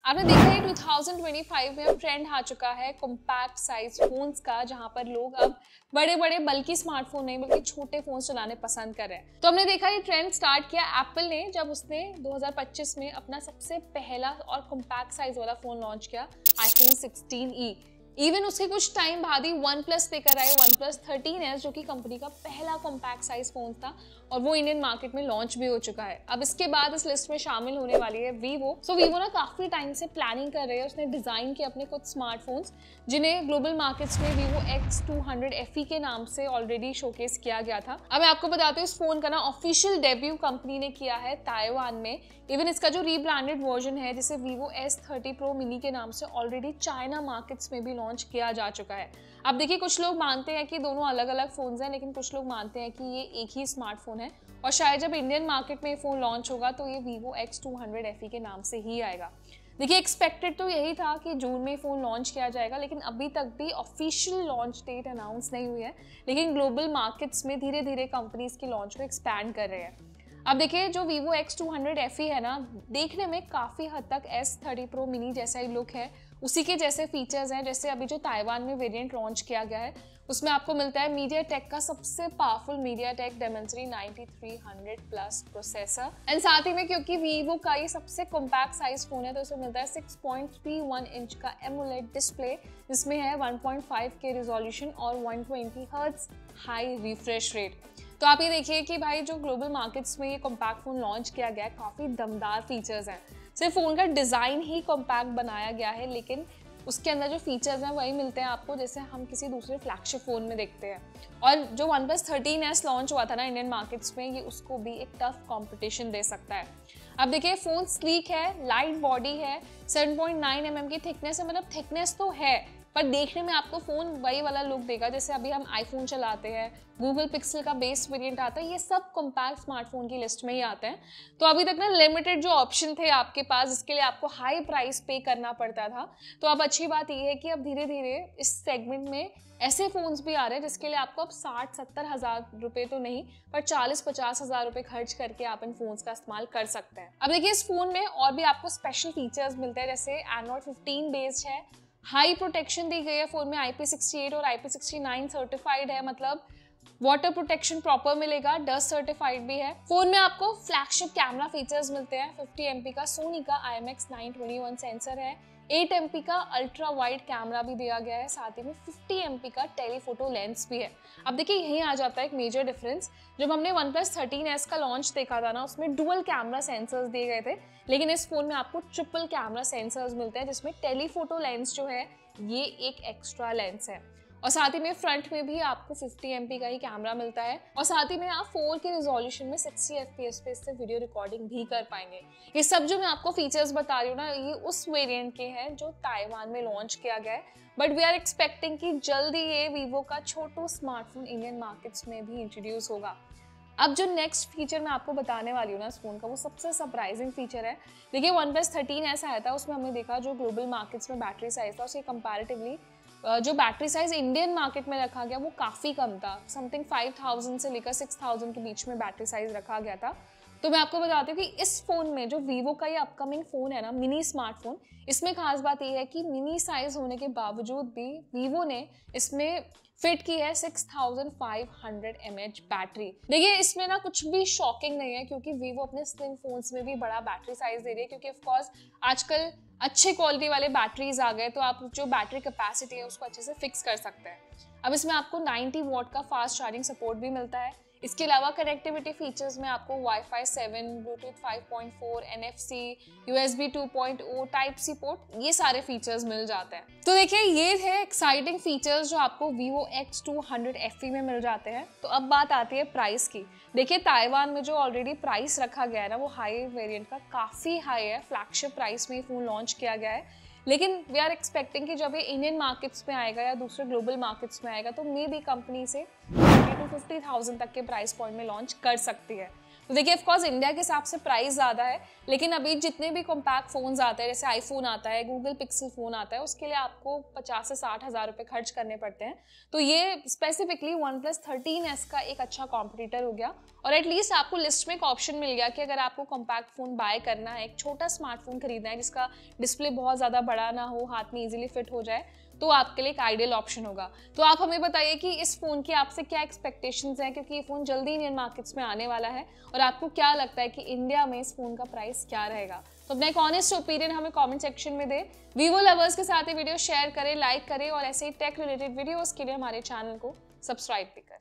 आपने देखा है 2025 में अब ट्रेंड आ चुका है कॉम्पैक्ट साइज फोन्स का, जहां पर लोग अब बड़े बड़े बल्कि स्मार्टफोन नहीं बल्कि छोटे फोन चलाने पसंद कर रहे हैं। तो हमने देखा ये ट्रेंड स्टार्ट किया एप्पल ने जब उसने 2025 में अपना सबसे पहला और कॉम्पैक्ट साइज वाला फोन लॉन्च किया, आईफोन 16e। इवन उसके कुछ टाइम बाद ही वन प्लस लेकर आए OnePlus 13s, जो कि कंपनी का पहला कॉम्पैक्ट साइज फोन था और वो इंडियन मार्केट में लॉन्च भी हो चुका है। अब इसके बाद इस लिस्ट में शामिल होने वाली है वीवो। सो वीवो ना काफी टाइम से प्लानिंग कर रही है, उसने डिजाइन किए अपने कुछ स्मार्टफोन्स जिन्हें ग्लोबल मार्केट्स में वीवो X200 FE के नाम से ऑलरेडी शोकेस किया गया था। अब मैं आपको बताती हूँ इस फोन का ना ऑफिशियल डेब्यू कंपनी ने किया है ताइवान में। इवन इसका जो रीब्रांडेड वर्जन है जिसे वीवो S30 Pro Mini के नाम से ऑलरेडी चाइना मार्केट्स में भी लॉन्च किया जा चुका है। अब देखिए कुछ लोग मानते हैं कि दोनों अलग अलग फोन्स हैं, लेकिन कुछ लोग मानते हैं कि ये एक ही स्मार्टफोन है और शायद जब इंडियन मार्केट में ये फोन लॉन्च होगा तो ये वीवो X200 FE के नाम से ही आएगा। देखिए एक्सपेक्टेड तो यही था कि जून में फोन लॉन्च किया जाएगा, लेकिन अभी तक भी ऑफिशियल लॉन्च डेट अनाउंस नहीं हुई है। लेकिन ग्लोबल मार्केट्स में धीरे धीरे कंपनी इसकी लॉन्च को एक्सपैंड कर रहे हैं। अब देखिए जो वीवो X200 FE है ना, देखने में काफ़ी हद तक S30 Pro Mini जैसा ही लुक है, उसी के जैसे फीचर्स हैं। जैसे अभी जो ताइवान में वेरिएंट लॉन्च किया गया है उसमें आपको मिलता है MediaTek का सबसे powerful MediaTek Dimensity 9300 plus processor. And साथ ही में क्योंकि वीवो का ये सबसे कॉम्पैक्ट साइज फोन है तो इसमें मिलता है 6.31 इंच का एमोलेड डिस्प्ले, जिसमें है 1.5K रिजोल्यूशन और 120 हर्ट्ज हाई रिफ्रेश रेट। तो आप ये देखिए कि भाई जो ग्लोबल मार्केट्स में ये कॉम्पैक्ट फोन लॉन्च किया गया है, काफ़ी दमदार फीचर्स हैं। सिर्फ फोन का डिज़ाइन ही कॉम्पैक्ट बनाया गया है, लेकिन उसके अंदर जो फीचर्स हैं वही मिलते हैं आपको जैसे हम किसी दूसरे फ्लैगशिप फ़ोन में देखते हैं। और जो OnePlus 13s लॉन्च हुआ था ना इंडियन मार्केट्स में, ये उसको भी एक टफ कंपटीशन दे सकता है। अब देखिए फ़ोन स्लीक है, लाइट बॉडी है, 7.9 mm की थिकनेस है, मतलब थिकनेस तो है पर देखने में आपको फ़ोन वही वाला लुक देगा जैसे अभी हम आईफोन चलाते हैं, गूगल पिक्सल का बेस वेरिएंट आता है, ये सब कॉम्पैक्ट स्मार्टफोन की लिस्ट में ही आते हैं। तो अभी तक ना लिमिटेड जो ऑप्शन थे आपके पास जिसके लिए आपको हाई प्राइस पे करना पड़ता था, तो अब अच्छी बात ये है कि अब धीरे धीरे इस सेगमेंट में ऐसे फ़ोन्स भी आ रहे हैं जिसके लिए आपको अब 60-70 हज़ार रुपये तो नहीं पर 40-50 हज़ार रुपये खर्च करके आप इन फ़ोन्स का इस्तेमाल कर सकते हैं। अब देखिए इस फ़ोन में और भी आपको स्पेशल फीचर्स मिलते हैं, जैसे Android 15 बेस्ड है, हाई प्रोटेक्शन दी गई है फ़ोन में, IP68 और IP69 सर्टिफाइड है, मतलब वाटर प्रोटेक्शन प्रॉपर मिलेगा, डस्ट सर्टिफाइड भी है। फोन में आपको फ्लैगशिप कैमरा फीचर्स मिलते हैं, 50 MP का सोनी का IMX921 सेंसर है, 8 MP का अल्ट्रा वाइड कैमरा भी दिया गया है, साथ ही में 50 MP का टेलीफोटो लेंस भी है। अब देखिए यहीं आ जाता है एक मेजर डिफरेंस। जब हमने OnePlus 13s का लॉन्च देखा था ना, उसमें डुअल कैमरा सेंसर्स दिए गए थे, लेकिन इस फोन में आपको ट्रिपल कैमरा सेंसर्स मिलते हैं जिसमें टेलीफोटो लेंस जो है ये एक एक्स्ट्रा लेंस है। और साथ ही में फ्रंट में भी आपको 50 MP का ही कैमरा मिलता है और साथ ही में आप 4K रिजोल्यूशन में 60 FPS पे इससे वीडियो रिकॉर्डिंग भी कर पाएंगे। ये सब जो मैं आपको फीचर्स बता रही हूँ ना, ये उस वेरिएंट के हैं जो ताइवान में लॉन्च किया गया है, बट वी आर एक्सपेक्टिंग कि जल्दी ये वीवो का छोटू स्मार्टफोन इंडियन मार्केट्स में भी इंट्रोड्यूस होगा। अब जो नेक्स्ट फीचर मैं आपको बताने वाली हूँ ना इस फोन का, वो सबसे सरप्राइजिंग फीचर है। देखिए OnePlus 13s आया था, उसमें हमने देखा जो ग्लोबल मार्केट्स में बैटरी साइज था उसके कंपैरेटिवली जो बैटरी साइज इंडियन मार्केट में रखा गया वो काफ़ी कम था, समथिंग 5000 से लेकर 6000 के बीच में बैटरी साइज रखा गया था। तो मैं आपको बताती हूँ कि इस फोन में जो वीवो का ये अपकमिंग फोन है ना, मिनी स्मार्टफोन, इसमें खास बात ये है कि मिनी साइज होने के बावजूद भी वीवो ने इसमें फिट की है 6500 mAh बैटरी। देखिए इसमें ना कुछ भी शॉकिंग नहीं है क्योंकि वीवो अपने स्लिम फोन्स में भी बड़ा बैटरी साइज दे रही है, क्योंकि ऑफकोर्स आजकल अच्छे क्वालिटी वाले बैटरीज आ गए तो आप जो बैटरी कैपेसिटी है उसको अच्छे से फिक्स कर सकते हैं। अब इसमें आपको 90 वॉट का फास्ट चार्जिंग सपोर्ट भी मिलता है। इसके अलावा कनेक्टिविटी फीचर्स में आपको Wi-Fi 7, Bluetooth 5.4, NFC, USB 2.0, Type-C port, ये सारे फीचर्स मिल जाते हैं। तो देखिए ये थे एक्साइटिंग फीचर्स जो आपको Vivo X200 FE में मिल जाते हैं। तो अब बात आती है प्राइस की। देखिए ताइवान में जो ऑलरेडी प्राइस रखा गया है ना, वो हाई वेरिएंट का काफ़ी हाई है, फ्लैगशिप प्राइस में ये फ़ोन लॉन्च किया गया है। लेकिन वी आर एक्सपेक्टिंग कि जब ये इंडियन मार्केट्स में आएगा या दूसरे ग्लोबल मार्केट्स में आएगा तो मे बी कंपनी से 40,000 to 50,000 तक के प्राइस पॉइंट में लॉन्च कर सकती है। तो देखिए ऑफकोर्स इंडिया के हिसाब से प्राइस ज़्यादा है, लेकिन अभी जितने भी कॉम्पैक्ट फ़ोन्स आते हैं, जैसे आईफोन आता है, गूगल पिक्सल फ़ोन आता है, उसके लिए आपको 50 से 60 हज़ार रुपये खर्च करने पड़ते हैं। तो ये स्पेसिफिकली OnePlus 13S का एक अच्छा कॉम्पिटिटर हो गया, और एटलीस्ट आपको लिस्ट में एक ऑप्शन मिल गया कि अगर आपको कॉम्पैक्ट फ़ोन बाय करना है, एक छोटा स्मार्टफोन खरीदना है जिसका डिस्प्ले बहुत ज़्यादा बड़ा ना हो, हाथ में ईजिली फिट हो जाए, तो आपके लिए एक आइडियल ऑप्शन होगा। तो आप हमें बताइए कि इस फ़ोन की आपसे क्या एक्सपेक्टेशंस हैं, क्योंकि ये फ़ोन जल्दी इंडियन मार्केट्स में आने वाला है, और आपको क्या लगता है कि इंडिया में इस फ़ोन का प्राइस क्या रहेगा। तो अपना एक ऑनेस्ट ओपिनियन हमें कमेंट सेक्शन में दें। वीवो लवर्स के साथ ये वीडियो शेयर करें, लाइक करें, और ऐसे ही टेक रिलेटेड वीडियोज़ के लिए हमारे चैनल को सब्सक्राइब भी करें।